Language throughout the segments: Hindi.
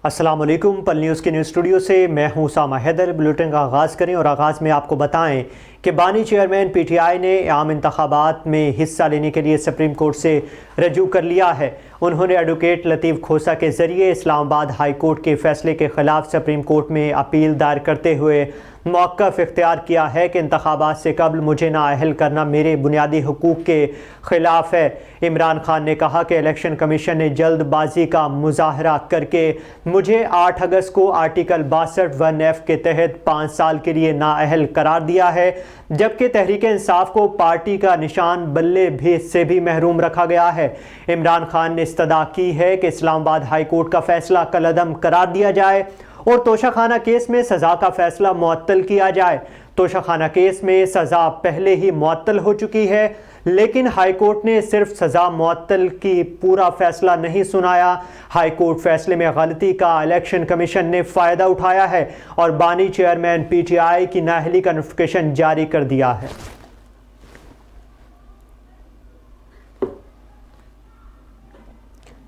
अस्सलाम वालेकुम। पल न्यूज़ के न्यूज़ स्टूडियो से मैं हूं उसामा हैदर। बुलेटिन का आगाज़ करें और आगाज़ में आपको बताएं कि बानी चेयरमैन पीटीआई ने आम इंतखाबात में हिस्सा लेने के लिए सुप्रीम कोर्ट से रजू कर लिया है। उन्होंने एडवोकेट लतीफ़ खोसा के ज़रिए इस्लामाबाद हाई कोर्ट के फ़ैसले के ख़िलाफ़ सुप्रीम कोर्ट में अपील दायर करते हुए मौक़िफ़ इख्तियार किया है कि इंतखाबात से कबल मुझे नाअहल करना मेरे बुनियादी हुकूक़ के ख़िलाफ़ है। इमरान खान ने कहा कि इलेक्शन कमीशन ने जल्दबाजी का मुजाहरा करके मुझे 8 अगस्त को आर्टिकल 62(1)(f) के तहत 5 साल के लिए नाअहल करार दिया है, जबकि तहरीक इंसाफ को पार्टी का निशान बल्ले भी से भी महरूम रखा गया है। इमरान खान ने इस्तदा की है कि इस्लामाबाद हाई कोर्ट का फैसला कलअदम करार दिया जाए और तोशाखाना केस में सज़ा का फैसला मुअत्तल किया जाए। तोशाखाना केस में सज़ा पहले ही मुअत्तल हो चुकी है, लेकिन हाई कोर्ट ने सिर्फ सज़ा मुअत्तल की पूरा फैसला नहीं सुनाया। हाई कोर्ट फैसले में गलती का इलेक्शन कमीशन ने फ़ायदा उठाया है और बानी चेयरमैन पीटीआई की नाअहली का नोटिफिकेशन जारी कर दिया है।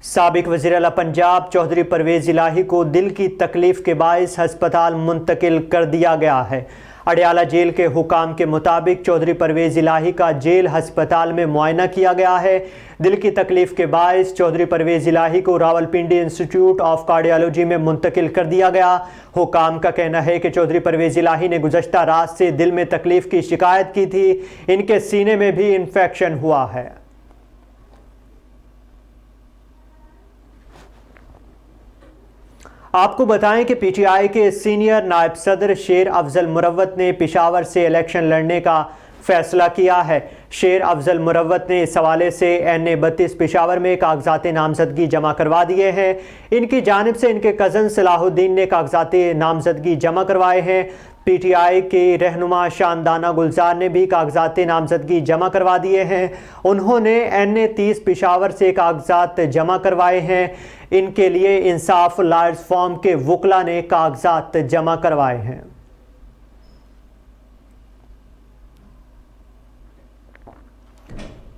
साबिक वज़ीर आला पंजाब चौधरी परवेज़ इलाही को दिल की तकलीफ़ के बाइस हस्पताल मुंतकिल कर दिया गया है। अडयाला जेल के हुकाम के मुताबिक चौधरी परवेज़ इलाही का जेल हस्पताल में मुआयना किया गया है। दिल की तकलीफ़ के बाइस चौधरी परवेज़ इलाही को रावलपिंडी इंस्टीट्यूट ऑफ कार्डियोलॉजी में मुंतकिल कर दिया गया। हुकाम का कहना है कि चौधरी परवेज़ इलाही ने गुज़श्ता रात से दिल में तकलीफ़ की शिकायत की थी। इनके सीने में भी इन्फेक्शन हुआ है। आपको बताएं कि पीटीआई के सीनियर नायब सदर शेर अफजल मुरव्वत ने पेशावर से इलेक्शन लड़ने का फैसला किया है। शेर अफजल मुरव्वत ने इस हवाले से NA 32 पेशावर में कागजात नामजदगी जमा करवा दिए हैं। इनकी जानिब से इनके कज़न सलाहुद्दीन ने कागजात नामजदगी जमा करवाए हैं। पीटीआई के रहनुमा शानदाना गुलजार ने भी कागजात नामजदगी जमा करवा दिए हैं। उन्होंने NA 30 पेशावर से कागजात जमा करवाए हैं। इनके लिए इंसाफ लॉयर्स फॉर्म के वकला ने कागजात जमा करवाए हैं।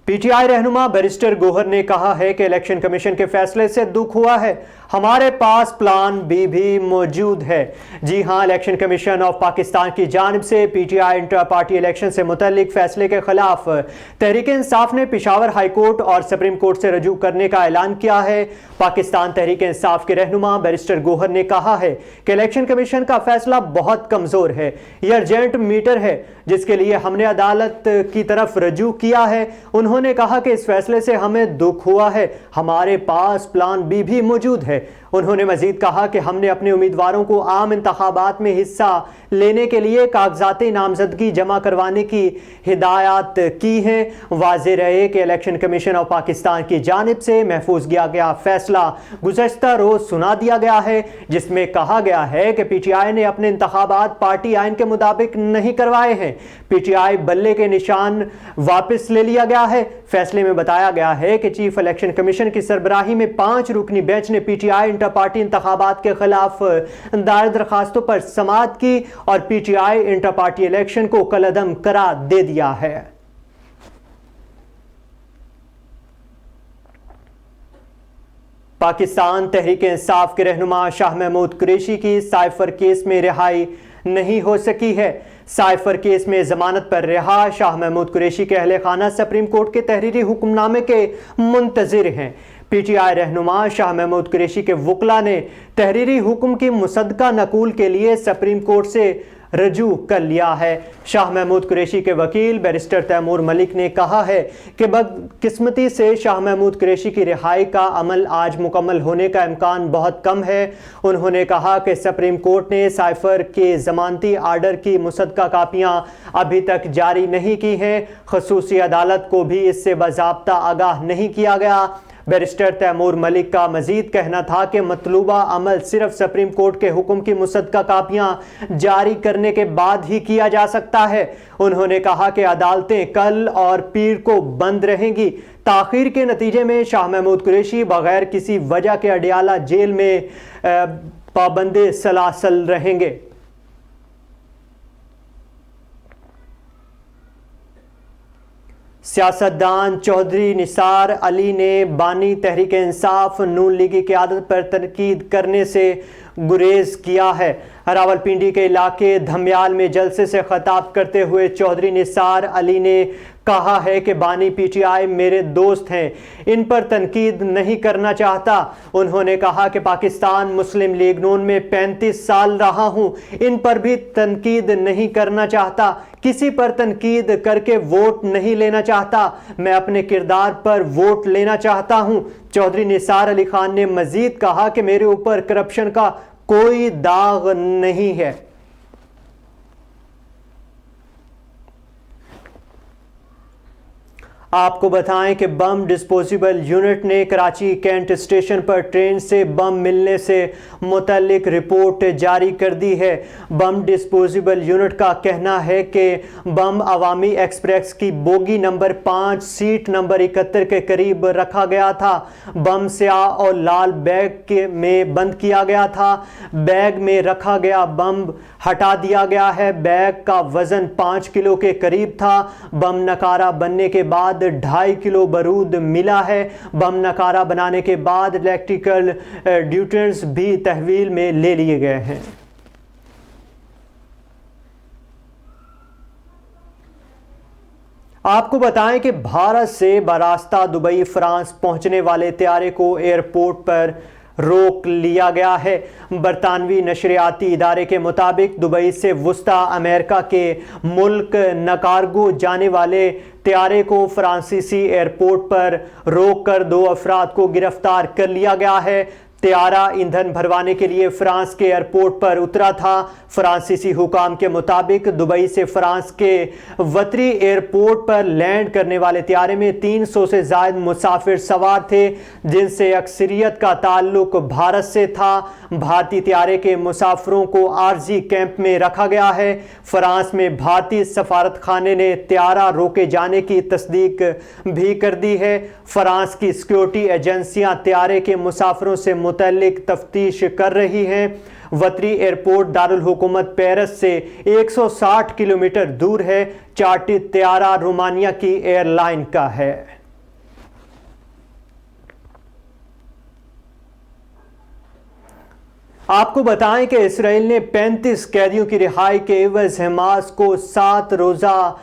पीटीआई रहनुमा बैरिस्टर गोहर ने कहा है कि इलेक्शन कमीशन के फैसले से दुख हुआ है, हमारे पास प्लान बी भी मौजूद है। जी हां, इलेक्शन कमीशन ऑफ पाकिस्तान की जानिब से पीटीआई इंटर पार्टी इलेक्शन से मुतल्लिक फैसले के खिलाफ तहरीक इंसाफ ने पेशावर हाई कोर्ट और सुप्रीम कोर्ट से रजू करने का ऐलान किया है। पाकिस्तान तहरीक इंसाफ के रहनुमा बैरिस्टर गोहर ने कहा है कि इलेक्शन कमीशन का फैसला बहुत कमजोर है, यह अर्जेंट मीटर है जिसके लिए हमने अदालत की तरफ रजू किया है। उन्होंने कहा कि इस फैसले से हमें दुख हुआ है, हमारे पास प्लान बी भी मौजूद है। उन्होंने मजीद कहा कि हमने अपने उम्मीदवारों को आम इंतखाबात में हिस्सा लेने के लिए कागजात नामजदगी जमा करवाने की हिदायत की है। वाज़ेह रहे कि इलेक्शन कमीशन ऑफ पाकिस्तान की जानिब से महफूज किया गया फैसला गुज़श्ता रोज़ सुना दिया गया है, जिसमें कहा गया है कि पीटीआई ने अपने इंतखाबात पार्टी आइन के मुताबिक नहीं करवाए हैं। पीटीआई बल्ले के निशान वापस ले लिया गया है। फैसले में बताया गया है कि चीफ इलेक्शन कमीशन की सरबराही में 5 रुकनी बेंच ने पीटीआई इंटर पार्टी इंतखाबात के खिलाफ दायर दरखास्तों पर समाअत की और पीटीआई इंटर पार्टी इलेक्शन को कलअदम करार दे दिया है। पाकिस्तान तहरीक इंसाफ के रहनुमा शाह महमूद कुरैशी की साइफर केस में रिहाई नहीं हो सकी है। साइफर केस में जमानत पर रिहा शाह महमूद कुरैशी के अहले खाना सुप्रीम कोर्ट के तहरीरी हुक्मनामे के मुंतजिर हैं। पीटीआई रहनुमा शाह महमूद कुरैशी के वकला ने तहरीरी हुक्म की मुसद्दका नकूल के लिए सुप्रीम कोर्ट से रजू कर लिया है। शाह महमूद कुरैशी के वकील बैरिस्टर तैमूर मलिक ने कहा है कि बदकिस्मती से शाह महमूद कुरैशी की रिहाई का अमल आज मुकम्मल होने का इम्कान बहुत कम है। उन्होंने कहा कि सुप्रीम कोर्ट ने साइफर के जमानती आर्डर की मुसद्दका कापियां अभी तक जारी नहीं की हैं। खसूसी अदालत को भी इससे बाज़ाब्ता आगाह नहीं किया गया। बैरिस्टर तैमूर मलिक का मजीद कहना था कि मतलूबा अमल सिर्फ सुप्रीम कोर्ट के हुक्म की मुसद्दका कापियां जारी करने के बाद ही किया जा सकता है। उन्होंने कहा कि अदालतें कल और पीर को बंद रहेंगी। ताखीर के नतीजे में शाह महमूद कुरैशी बगैर किसी वजह के अडयाला जेल में पाबंदे सलासल रहेंगे। सियासतदान चौधरी निसार अली ने बानी तहरीक इंसाफ नून लीगी क़यादत पर तनकीद करने से गुरेज किया है। रावलपिंडी के इलाके धमयाल में जलसे से खिताब करते हुए चौधरी निसार अली ने कहा है कि बानी पीटीआई मेरे दोस्त हैं, इन पर तनकीद नहीं करना चाहता। उन्होंने कहा कि पाकिस्तान मुस्लिम लीग नून में 35 साल रहा हूं, इन पर भी तनकीद नहीं करना चाहता, किसी पर तनकीद करके वोट नहीं लेना चाहता, मैं अपने किरदार पर वोट लेना चाहता हूं। चौधरी निसार अली खान ने मजीद कहा कि मेरे ऊपर करप्शन का कोई दाग नहीं है। आपको बताएं कि बम डिस्पोजेबल यूनिट ने कराची कैंट स्टेशन पर ट्रेन से बम मिलने से मुतल्लिक रिपोर्ट जारी कर दी है। बम डिस्पोजेबल यूनिट का कहना है कि बम अवामी एक्सप्रेस की बोगी नंबर 5 सीट नंबर 71 के करीब रखा गया था। बम स्याह और लाल बैग में बंद किया गया था। बैग में रखा गया बम हटा दिया गया है। बैग का वजन 5 किलो के करीब था। बम नकारा बनने के बाद 2.5 किलो बारूद मिला है। बम नकारा बनाने के बाद इलेक्ट्रिकल ड्यूटेंट्स भी तहवील में ले लिए गए हैं। आपको बताएं कि भारत से बरास्ता दुबई फ्रांस पहुंचने वाले त्यारे को एयरपोर्ट पर रोक लिया गया है। बरतानवी नशरियाती इदारे के मुताबिक दुबई से वुस्ता अमेरिका के मुल्क नकारगो जाने वाले त्यारे को फ्रांसीसी एयरपोर्ट पर रोक कर 2 अफराद को गिरफ्तार कर लिया गया है। त्यारा ईंधन भरवाने के लिए फ्रांस के एयरपोर्ट पर उतरा था। फ्रांसीसी हुकाम के मुताबिक दुबई से फ्रांस के वतरी एयरपोर्ट पर लैंड करने वाले त्यारे में 300 से ज़ायद मुसाफिर सवार थे, जिनसे अक्सरियत का ताल्लुक भारत से था। भारतीय त्यारे के मुसाफिरों को आर्जी कैंप में रखा गया है। फ्रांस में भारतीय सफारत खाने ने त्यारा रोके जाने की तस्दीक भी कर दी है। फ्रांस की सिक्योरिटी एजेंसियां त्यारे के मुसाफिरों से मुतल्लिक तफ्तीश कर रही हैं। वतरी एयरपोर्ट दारुल हुकूमत पेरिस से 160 किलोमीटर दूर है। चार्टर्ड त्यारा रोमानिया की एयरलाइन का है। आपको बताएं कि इसराइल ने 35 कैदियों की रिहाई के एवज हमास को 7 रोज़ा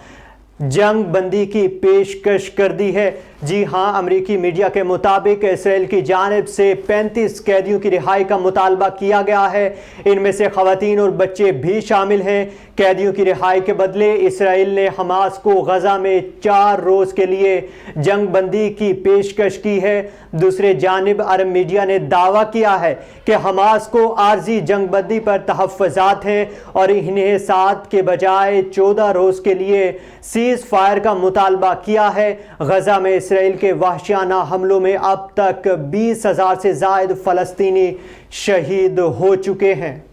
जंग बंदी की पेशकश कर दी है। जी हां, अमेरिकी मीडिया के मुताबिक इसराइल की जानिब से 35 कैदियों की रिहाई का मुतालबा किया गया है। इनमें से खवातीन और बच्चे भी शामिल हैं। कैदियों की रिहाई के बदले इसराइल ने हमास को गजा में 4 रोज़ के लिए जंग बंदी की पेशकश की है। दूसरे जानिब अरब मीडिया ने दावा किया है कि हमास को आर्जी जंग बंदी पर तहफ़्फ़ुज़ात हैं और इन्हें 7 के बजाय 14 रोज़ के लिए सीज़ फायर का मुतालबा किया है। गजा में इसराइल के वहशियाना हमलों में अब तक 20,000 से ज़ायद फ़लस्तीनी शहीद हो चुके हैं।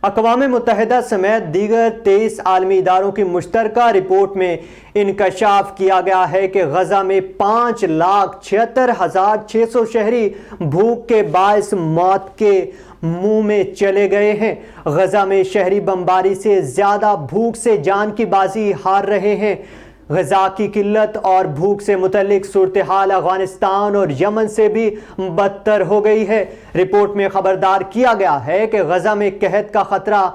अक़वाम मुत्तहिदा समेत दीगर 23 आलमी इदारों की मुश्तरका रिपोर्ट में इंकशाफ किया गया है कि गजा में 5,76,600 शहरी भूख के बायस मौत के मुंह में चले गए हैं। गजा में शहरी बमबारी से ज़्यादा भूख से जान की बाजी हार रहे हैं। ग़िज़ा की किल्लत और भूख से मुतल्लिक सूरत हाल अफ़गानिस्तान और यमन से भी बदतर हो गई है। रिपोर्ट में खबरदार किया गया है कि गजा में कहत का ख़तरा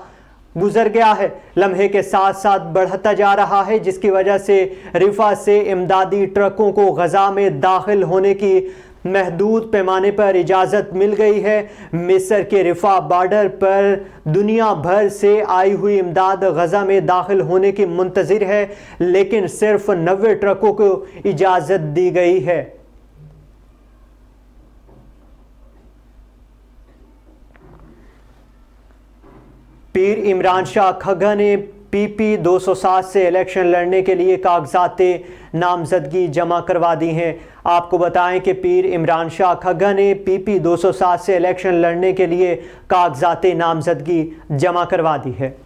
गुजर गया है, लम्हे के साथ साथ बढ़ता जा रहा है, जिसकी वजह से रिफा से इमदादी ट्रकों को गजा में दाखिल होने की महदूद पैमाने पर इजाज़त मिल गई है। मिस्र के रिफा बॉर्डर पर दुनिया भर से आई हुई इमदाद गजा में दाखिल होने की मुंतज़िर है, लेकिन सिर्फ 90 ट्रकों को इजाज़त दी गई है। पीर इमरान शाह खग्गा ने PP 207 से इलेक्शन लड़ने के लिए कागजात नामजदगी जमा करवा दी हैं। आपको बताएं कि पीर इमरान शाह खग्गा ने PP 207 से इलेक्शन लड़ने के लिए कागजात नामजदगी जमा करवा दी है।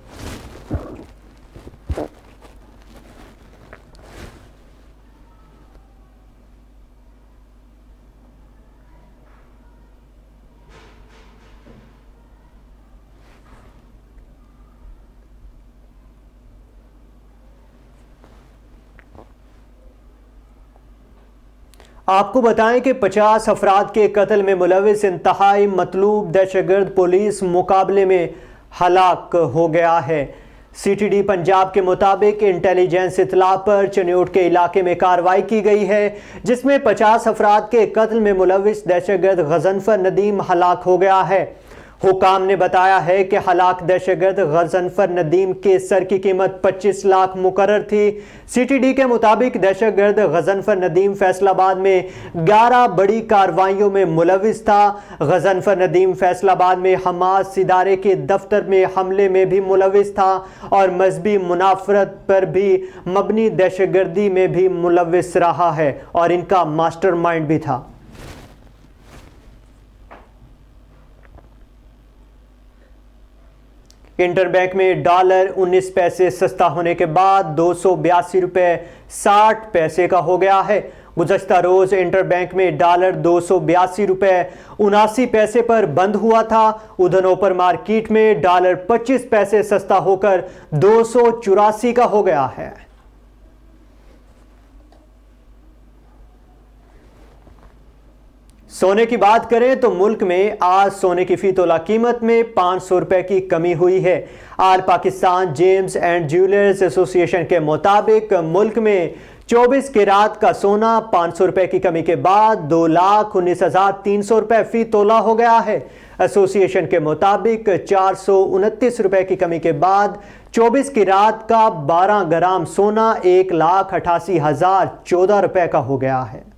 आपको बताएं कि 50 अफराद के कत्ल में मुलविस इंतहाई मतलूब दहशतगर्द पुलिस मुकाबले में हलाक हो गया है। CTD पंजाब के मुताबिक इंटेलिजेंस इतला पर चन्योट के इलाके में कार्रवाई की गई है, जिसमें 50 अफराद के कत्ल में मुलविस दहशतगर्द गजनफर नदीम हलाक हो गया है। हुकाम ने बताया है कि हलाक दहशतगर्द गजनफर नदीम के सर की कीमत 25 लाख मुकर्रर थी। CTD के मुताबिक दहशतगर्द गजनफर नदीम फैसलाबाद में 11 बड़ी कार्रवाइयों में मुलविस था। गजनफर नदीम फैसलाबाद में हमास इदारे के दफ्तर में हमले में भी मुलविस था और मजहबी मुनाफरत पर भी मबनी दहशतगर्दी में भी मुलविस रहा है और इनका मास्टरमाइंड भी था। इंटरबैंक में डॉलर 19 पैसे सस्ता होने के बाद 282 रुपये 60 पैसे का हो गया है। गुज़श्ता रोज इंटरबैंक में डॉलर 282 रुपये 79 पैसे पर बंद हुआ था। उधर ओपर मार्केट में डॉलर 25 पैसे सस्ता होकर 284 का हो गया है। सोने की बात करें तो मुल्क में आज सोने की फी तोला कीमत में 500 रुपए की कमी हुई है। All Pakistan gems and jewellers association के मुताबिक मुल्क में 24 कैरात का सोना 500 रुपए की कमी के बाद 2,19,300 रुपए फी तोला हो गया है। एसोसिएशन के मुताबिक 429 रुपए की कमी के बाद 24 कैरात का 12 ग्राम सोना 1,88,014 रुपए का हो गया है।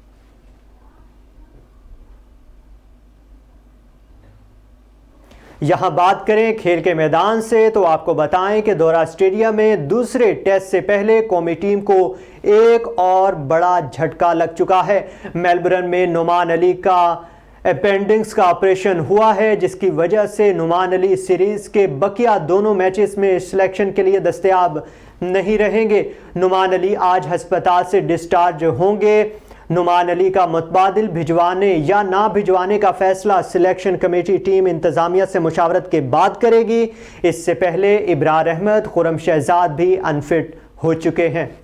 यहां बात करें खेल के मैदान से तो आपको बताएं कि दौरा स्टेडियम में दूसरे टेस्ट से पहले कौमी टीम को एक और बड़ा झटका लग चुका है। मेलबर्न में नुमान अली का अपेंडिक्स का ऑपरेशन हुआ है, जिसकी वजह से नुमान अली सीरीज के बकिया दोनों मैचेस में सिलेक्शन के लिए दस्तयाब नहीं रहेंगे। नुमान अली आज अस्पताल से डिस्चार्ज होंगे। नुमान अली का मुतबादिल भिजवाने या ना भिजवाने का फैसला सिलेक्शन कमेटी टीम इंतजामिया से मुशावरत के बाद करेगी। इससे पहले इब्रार अहमद, खुरम शहजाद भी अनफिट हो चुके हैं।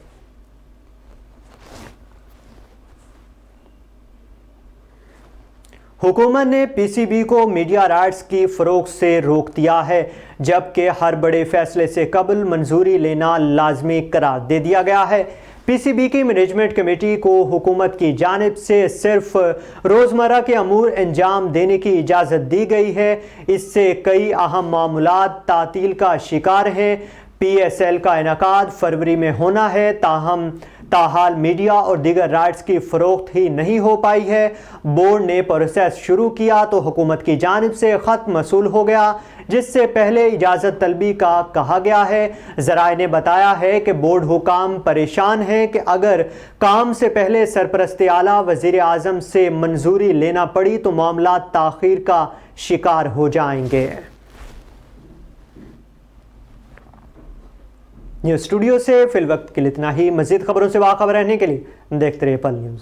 हुकूमत ने PCB को मीडिया राइट्स की फरोख्त से रोक दिया है, जबकि हर बड़े फैसले से कबल मंजूरी लेना लाजमी करार दे दिया गया है। PCB की मैनेजमेंट कमेटी को हुकूमत की जानिब से सिर्फ रोज़मर्रा के अमूर अंजाम देने की इजाज़त दी गई है। इससे कई अहम मामलात तातील का शिकार हैं। PSL का इनेकाद फरवरी में होना है, ताहाल मीडिया और दीगर राइट्स की फ़रोख्त ही नहीं हो पाई है। बोर्ड ने प्रोसेस शुरू किया तो हुकूमत की जानिब से ख़त मसूल हो गया, जिससे पहले इजाज़त तलबी का कहा गया है। ज़राए ने बताया है कि बोर्ड हुकाम परेशान हैं कि अगर काम से पहले सरपरस्त आला वज़ीर आज़म से मंजूरी लेना पड़ी तो मामला ताख़ीर का शिकार हो जाएंगे। न्यूज़ स्टूडियो से फिल वक्त के लिए इतना ही। मज़ीद खबरों से बाखबर रहने के लिए देखते रहिए पल न्यूज़।